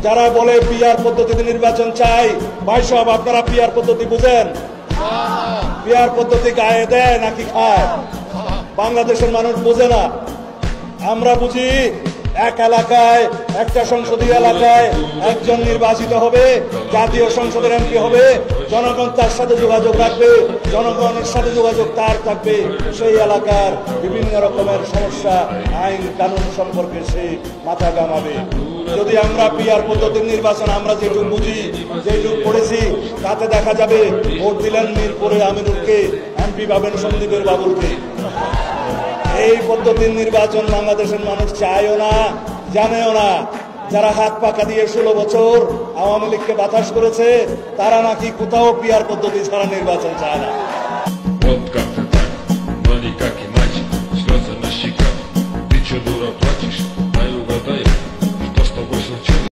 যারা বলে পিআর পদ্ধতিতে নির্বাচন চাই, ভাই সাহেব আপনারা পিআর পদ্ধতি বুঝেন? পিআর পদ্ধতি গায়ে দেয় নাকি খায়? বাংলাদেশের মানুষ বোঝে না, আমরা বুঝি। এক এলাকায়, একটা সংসদীয় এলাকায় একজন নির্বাচিত হবে, জাতীয় সংসদের এমপি হবে, জনগণ তার সাথে যোগাযোগ রাখবে, জনগণের সাথে যোগাযোগ তার থাকবে, সেই এলাকার বিভিন্ন রকমের সমস্যা, আইন কানুন সম্পর্কে সে মাথা ঘামাবে। যদি আমরা পিআর পদ্ধতির নির্বাচন আমরা যেটুকু বুঝি, যেটুকু পড়েছি, তাতে দেখা যাবে ভোট দিলেন মিরপুরে আমিনুলকে, এমপি পাবেন সন্দীপের বাবুলকে। এই পদ্ধতির নির্বাচন বাংলাদেশের মানুষ চায়ও না, জানেও না। যারা হাত পাকা দিয়ে 16 বছর আওয়ামী লীগকে বাতাস করেছে, তারা নাকি কোথাও পিআর পদ্ধতি ছাড়া নির্বাচন চায় না।